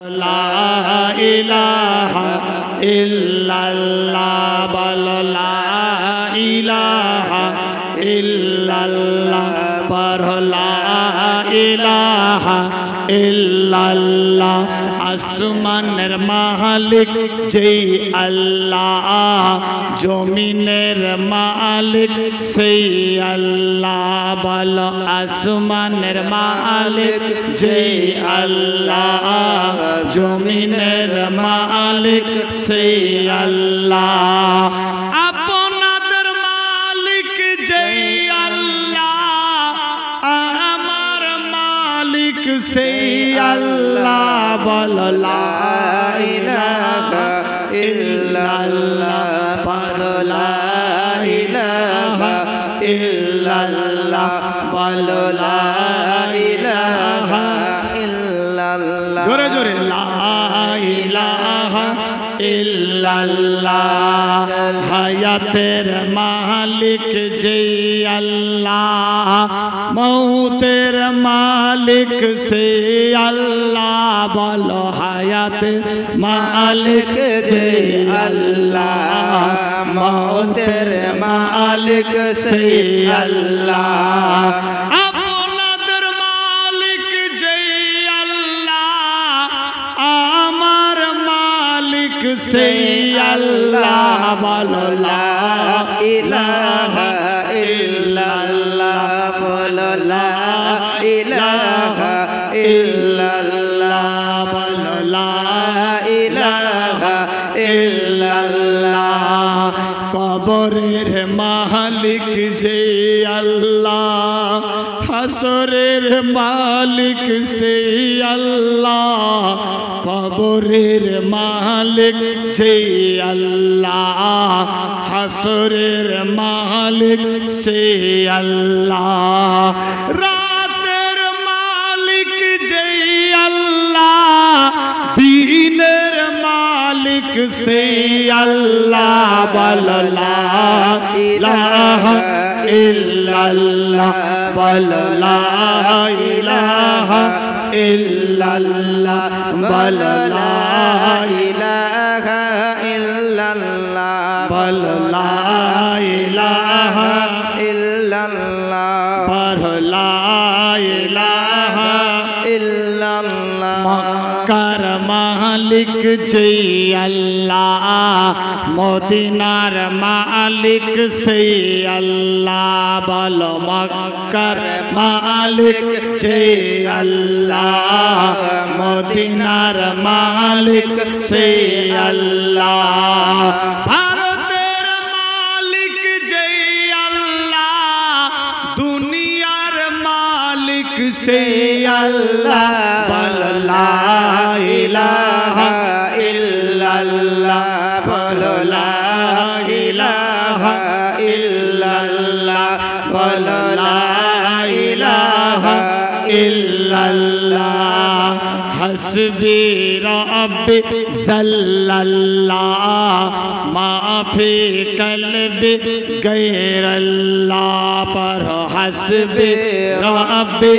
لا إله إلا الله بولو لا إله إلا الله পড়ো লা ইলাহা ইল্লাল্লাহ আসমানের মালিক যেই আল্লাহ জমিনের মালিক সেই আল্লাহ বলো আসমানের মালিক যেই আল্লাহ জমিনের মালিক সেই আল্লাহ আপনাদের মালিক যেই সেই আল্লাহ বলো লা ইলাহা ইল্লাল্লাহ বলো লা ইলাহা ইল্লাল্লাহ বলো লা ইলাহা ইল্লাল্লাহ জোরে জোরে লা ইলাহা ইল্লাল্লাহ হায়াতের মালিক যেই আল্লাহ মৌতের মালিক সেই আল্লাহ বলো হায়াতের মালিক যেই আল্লাহ মৌতের মালিক সেই আল্লাহ আপনাদের মালিক যেই আল্লাহ আমার মালিক সেই আল্লাহ বলো লা ইলাহা ইল্লাল্লাহ বলো লা ইলাহা ইল্লাল্লাহ বলো লা ইলাহা ইল্লাল্লাহ কবরের মালিক যে আল্লাহ হাসরের মালিক সেই আল্লাহ কবরের মালিক যে আল্লাহ হাসরের মালিক সেই আল্লাহ রাতের মালিক যে আল্লাহ দিনের মালিক সেই আল্লাহ বলো লা ইলাহা ইল্লাল্লাহ বলো লা ইলাহা ইল্লাল্লাহ বলো লা ইলাহা ইল্লাল্লাহ বলো লা ইলাহা ইল্লাল্লাহ বলো লা ইলাহা ইল্লাল্লাহ মক্কার মালিক যেই আল্লাহ মদিনার মালিক সেই আল্লাহ বলো মক্কার মালিক যেই আল্লাহ মদিনার মালিক সেই আল্লাহ ভারতের মালিক যেই আল্লাহ দুনিয়ার মালিক সেই আল্লাহ বলো লা ইলাহা ইল্লাল্লাহ বলো লা ইলাহা ইল্লাল্লাহ বলো লা ইলাহা ইল্লাল্লাহ হাসবি রব্বি জাল্লাল্লাহ মা ফি কলবি গায়রাল্লাহ পড়ো হাসবি রব্বি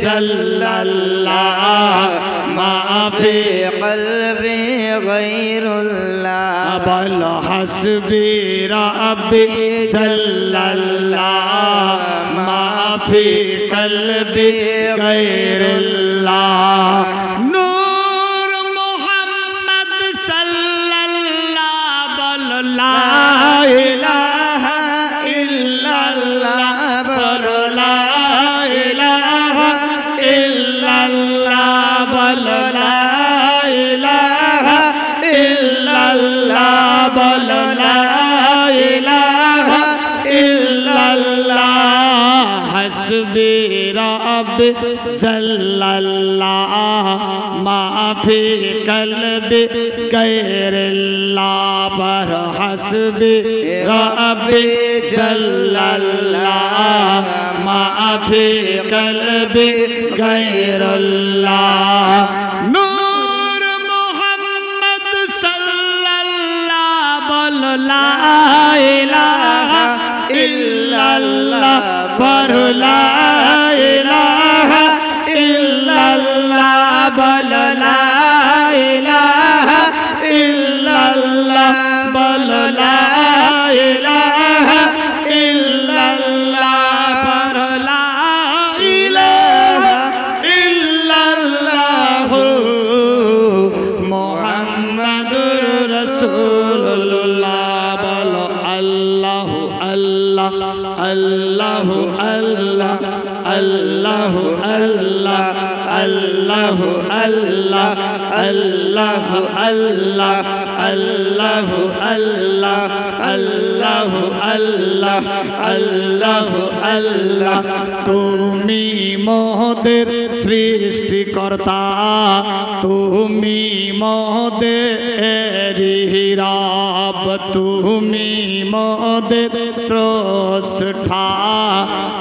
জাল্লাল্লাহ মা ফি কলবি গায়রুল্লাহ বলো হাসবি রব্বি জাল্লাল্লাহ মা ফি কলবি গায়রুল্লাহ নূর মুহাম্মদ সাল্লাল্লাহ বলো লা ইলাহা ইল্লাল্লাহ বলো লা ইলাহা ইল্লাল্লাহ বলো লা ইলাহা ইল্লাল্লাহ বলো লা ইলাহা ইল্লাল্লাহ হাসবি রব্বি জাল্লাল্লাহ মা ফি কলবি গায়রুল্লাহ পড়ো হাসবি রব্বি জাল্লাল্লাহ মা ফি কলবি গায়রুল্লাহ নূর মুহাম্মদ সাল্লাল্লাহ বলো লা ইলাহা ইল্লাল্লাহ পড়ো লা ইলাহা ইল্লাল্লাহ বলো লা अल्लाह अल्लाह अल्लाह अल्लाह अल्लाह अल्लाह अल्लाह अल्लाह तुमी मोहदेर सृष्टिकर्ता तुमी मोहदेर रब तुमी मोहदेर स्रष्टा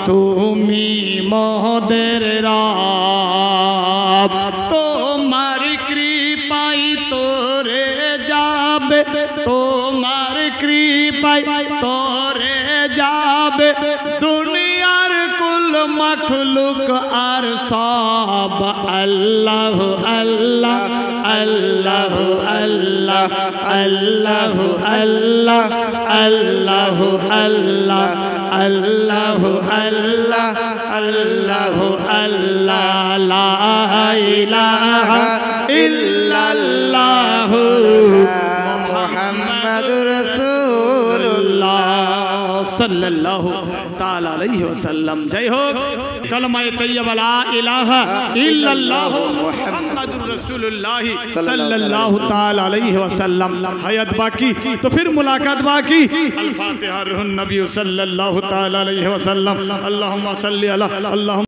तुमी मोहदेर रब তোমার কৃপায় তোরে যাবে তোমার কৃপায় তোরে যাবে দুনিয়ার কুল মখলুক আর সব আল্লাহ আল্লাহ আল্লাহ আল্লাহ আল্লাহ আল্লাহ আল্লাহ আল্লাহ আল্লাহ আল্লাহ আল্লাহ আল্লাহ লা ইলাহা ইল্লাল্লাহ মুহাম্মাদুর রাসূলুল্লাহ সাল্লাল্লাহু তাআলা আলাইহি ওয়াসাল্লাম। জয় হোক কলমায়ে তাইয়্যিবা লা ইলাহা ইল্লাল্লাহ মুহাম্মাদুর রাসূলুল্লাহ সাল্লাল্লাহু তাআলা আলাইহি ওয়াসাল্লাম। হায়াত বাকি তো फिर मुलाकात बाकी। अल फातिहा रुहुन नबी सल्लल्लाहु ताला अलैहि वसल्लम। अल्लाहुम्मा सल्ली अला अल्लाह।